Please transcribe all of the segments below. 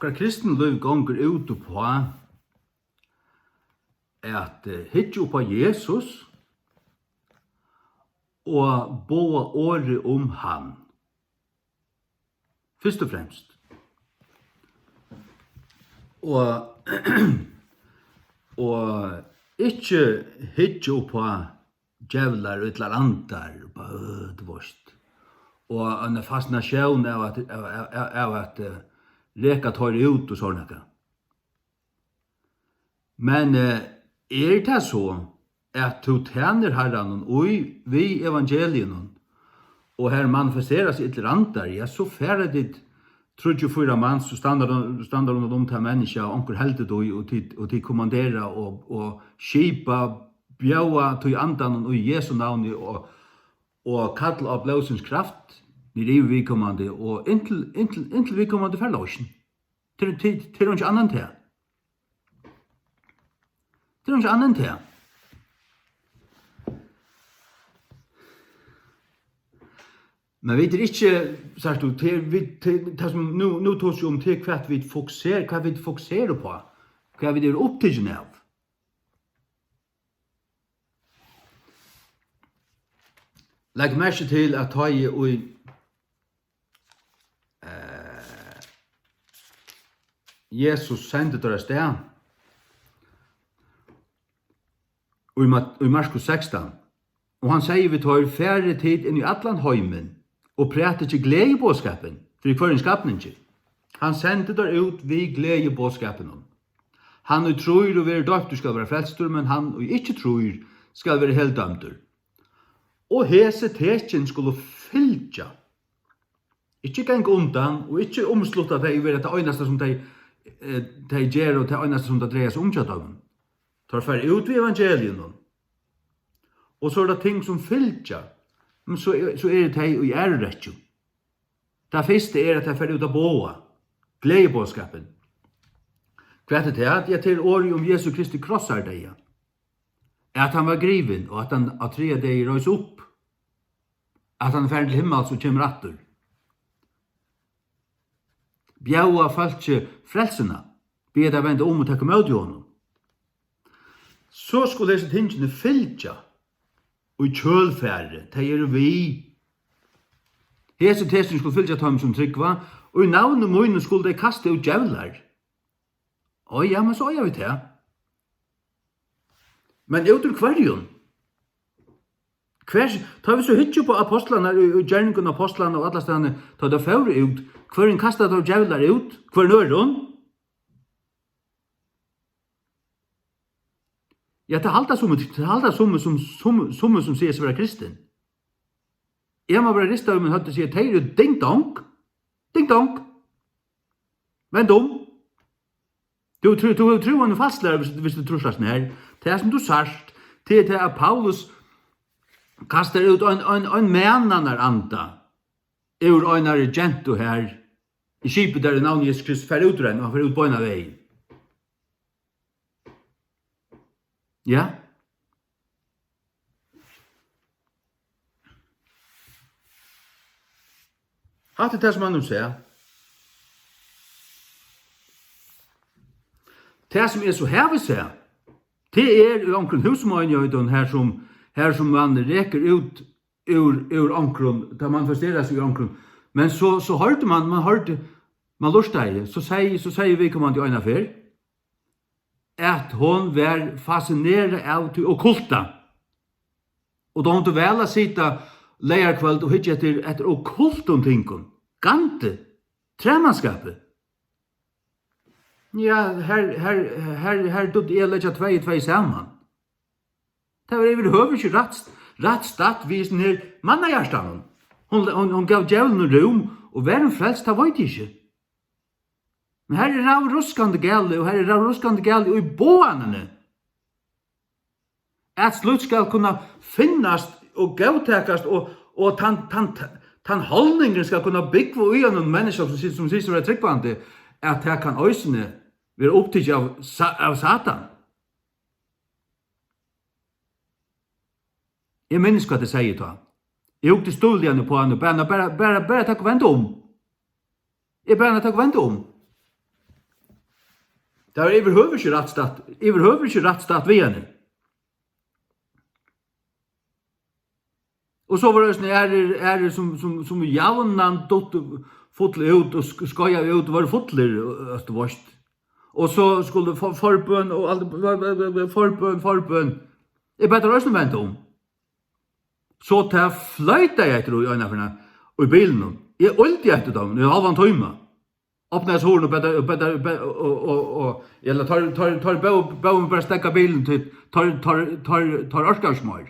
okkar kristne liv gonger ut på at hitje på Jesus og boa året om han. Først og fremst. Og ikke hitje på djevlar og ytlar andar på ødvorst. Og en fascinasjon av at reka tar ut og sånn. Men det så at du tjener herren og vi evangelien og her manifesteras i ytlar andar, ja, så færre dit 34 mann så standar rundt til mennesker, onker heldet og de kommandera og skipa, bjaua til andan og Jesu navn og kalla av blåsens kraft i vi kommande og inntil vi kommande forlåsen. Til ikke annan til. Til ikke annan til. Men vi ikke, sagt du, nu tås jo om til hva vi fokuserer på, hva vi er opptidgen av. Legg merke til at jeg og Jesus sendte dere sted i Markus 16, og han sier vi tar færre tid inn i Atlantheimen, og prater ikke gledebåskapen, for i hver skapning ikke. Han sendte der ut vi gledebåskapen. Han og tror og være døpt skal være frelstur, men han og ikke tror skal være helt dømtur. Og hese tekin skulle fylgja. Ikke gang undan, og ikke omslutta deg over det øyneste som de gjør, og det øyneste som de dreier seg omkjøttavn. Tar fer ut ved evangelien. Og så det ting som fylgja, så det det i æreretjo. Det første at jeg fer ut av båa, gledebåskapen. Hva det at jeg til året om Jesu Kristi krossar deg, at han var griven, og at han av 3 dager røys opp, at han fer til himmel som kommer atter. Bjaua falske frelsena, be deg vende om og takke med til honom. Så skulle disse tingene fylgja, og i kjølfære, det vi. Hese testen skulle fylgja dem som tryggva, og i navnet møyne skulle de kaste ut djevlar. Og ja, men så er vi til. Men ut ur kvarjon. Tar vi så hytje på apostlene, og gjerningen av apostlene og alle stedene, tar det førre ut, kvarjon kastet av djevlar ut, hver nøron. Ja, det halda som sier seg være kristen. Jeg må bare rista om en høyde og sier, det er jo ding-dong. Ding-dong. Vend om. Du tror man er fastlærer hvis du tror sånn her. Det er som du sagt, til at Paulus kastar ut en mennanar anda ur en argento her i skipet der navnet Jesus Kristus fer ut og han fer ut på en av veien. Ja? Hatt det som han nu sier. Det som så her vi ser, det i omkring husmøynjøyden her som man reker ut ur omkring, da man forsterer seg i omkring. Men så hørte man lurte så sier vi kommande i øyne før, at hon var fascinerad av til okkulta. Og da hun til vel å sitte leierkveld og hitje etter okkultum tingon. Gante, tremanskapet. Ja, her dødde jeg letja 2 saman. Det var over høver ikke rett statvisen her mannahjertan. Hun gav djevelen rom, og hver en frelst, det vet jeg ikke. Men her rav ruskande gale, og her rav ruskande gale i båanene. At slutt skal kunna finnast og gautekast, og tan holdningen skal kunna byggva ui av noen mennesker som sier seg være tryggvande, at her kan øysene være opptidget av Satan. Jeg minnes hva det sier da. Jeg hukte ståljene på han, og bare takk og vente om. Jeg bare takk og vente om. Det var överhuvud inte rättsstat vi henne. Och så var det är som javnan dott fotler ut och skoja ut var fotler östervårst. Och så skulle förbön och allt förbön. Det är bättre rösten vänt om. Så tar flöjta jag efter i ögonen och i bilen. Jag ölte efter dem, det är halvan timme. Öppnas horn och eller tar bäven bara stäcka bilen till tar orskarsmör.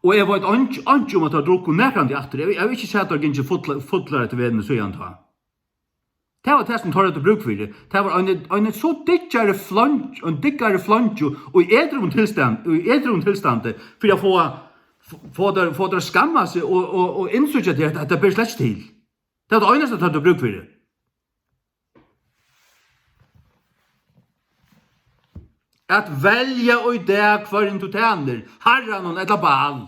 Och jag vet inte om att ha druckit närkande efter. Jag vill inte säga att det inte fotlar till veden så jag antar. Det var det som tar det bruk för det. Det var en så dickare flanch och i edrum tillstånd för att få det skamma sig och insöka till att det blir slett till. Det var det eneste tar det bruk för det. Att välja och det kvar in till tänder. Harra någon eller bal.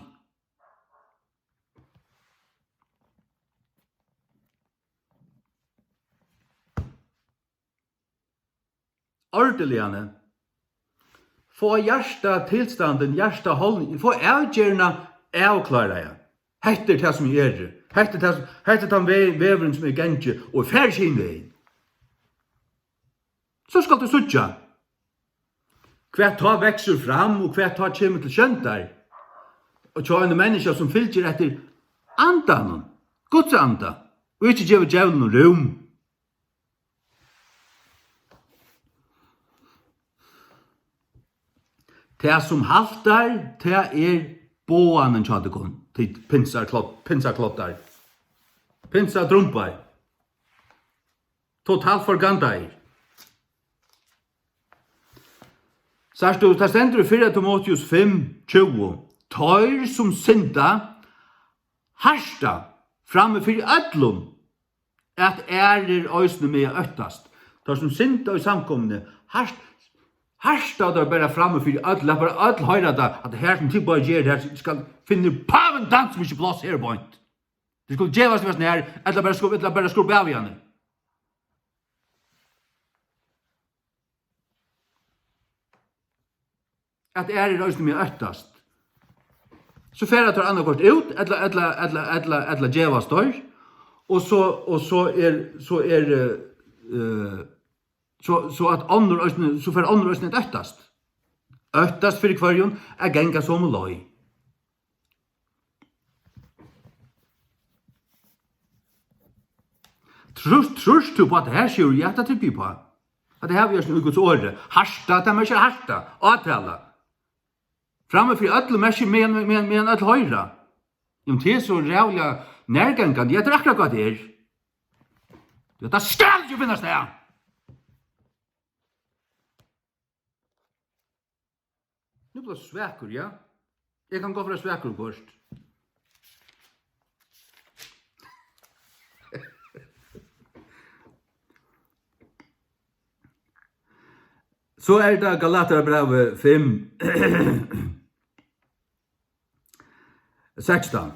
Ordeliga. Få hjärsta tillstånden, hjärsta hållning. Få avgärna avklara jag. Hette det som är. Hette den vävren som är gänge och färsin vägen. Så ska det suttja. Hvert ta växer fram och hvert ta kommer till köntar. Och så en människa som fylker efter andan. Guds anda. Och inte ger djävulen rum. Det som haltar, det är båanen tjadekon. Till pinsarklottar. Pinsadrumpar. Totalt forgandar. Särskilt det ständer i 4 Timoteus 5:20. Tar som synda harsta framför ödlom att ösne med öttast. Tar som synda i samkomne harsta där bara framför ödla bara ödl höra där att det här som typ bara ger det ska finna paven dans som inte plats här point. Det skulle ge oss här att bara skulle bävja. Att rösten med öttast. Så färra tar andra kort ut eller geva står och så att andra rösten så för andra rösten öttast. Öttast för kvarjon är gänga som loj. Trust du på att det här ser hjärta till på? Att det här vi gör Guds ord. Harsta, det är harsta. Åtala. Framför ödla människor med en ödla höjra. Om det är så rävliga närgångande, jag drar vad det är. Det skall ju finnas det. Nu blir det sväkor, ja. Jag kan gå för sväkor först. Så är det Galaterbrevet 5, 16.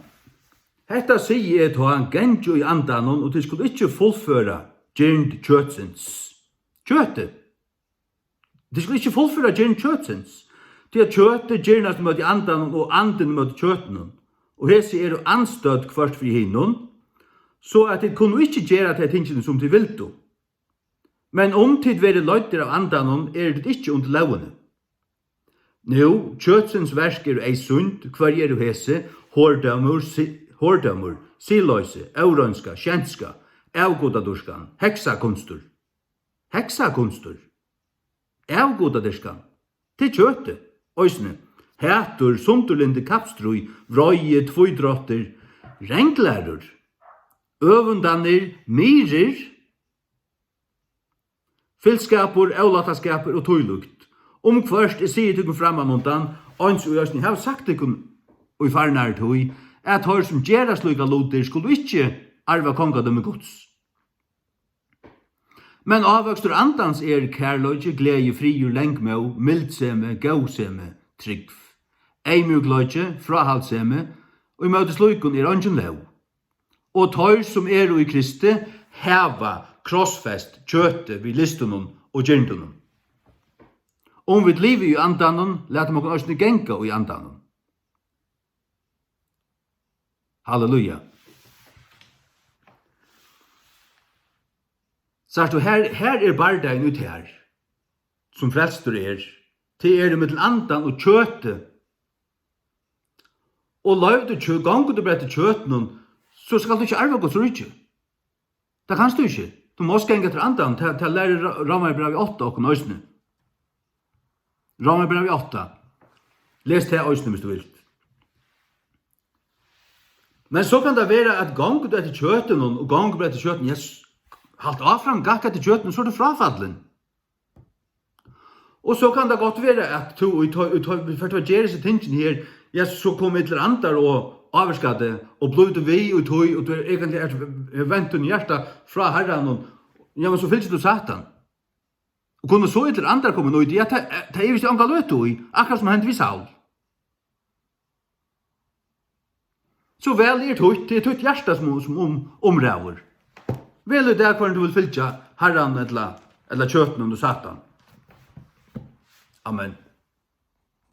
Hetta sier et han genjo i andanon, og det skulle ikke fullføre gjernd kjøtsins. Kjøtet. Det skulle ikke fullføre gjernd kjøtsins. Det er kjøtet gjernast mot andanon, og anden mot kjøtenen. Og hese er anstøtt kvart fri hinnon, så at det kunne ikke gjøre til tingene som de vil do. Men om tid være løyter av andanon, er det ikke under lovene. Nå, kjøtsens versk er ei sund, hver er du hese, hårdamur, siløyse, aurønska, kjentska, avgodadurskan, heksakunstur. Heksakunstur. Avgodadurskan. Til kjøtet. Øysene. Hætur, sundurlinde kapstrui, vrøye, tvoidrotter, renglærur, øvundanir, mirir, fyllskapur, avlataskapur og tøylukt. Først jeg sier til framan undan, ans og Østen, jeg har sagt til og i farnar tøy, at hør som gjeras lukka luter skulle ikke arva kongadømme gods. Men avvøkstur andans er kærløyge, glede, friur, lengmø, mildseme, gauseme, tryggv. Eimurgløyge, frahaldseme, og i møtes lukun er ungen lov. Og tøy som er i Kristi, hava krossfest kjøte vid listunum og gyrndunum. Om vi lever i andanum, leta man også genga i andanum. Halleluja. Sagt du, her bardagen ut her, som frelstur til mittel andan og kjøte. Og løyv du gong du brett kjøten, så skal du ikke arva Guds rydje. Det kanst du ikke. Du måst genga til andan, til lære Romerbrevet 8 og nøysene. Romerbrevet 8. Les det òsne hvis du vil. Men så kan det være at gong du etter kjøten, og gong du etter kjøten, halt avfram gakk etter kjøten, så er du frafadlen. Og så kan det godt være at du, for å gjøre seg tingene her, så kommer til andar og avskade, og blod vi og du egentlig ventet i hjertet fra herren, men så fylser du satan. Og kunne så til andar komme noe, det er visst angal løt i, akkurat som hendt vi Saul. Så vel det er tøyt hjertet som omræver. Vel det er hvordan du vil fylse herren eller kjøten under satan. Amen.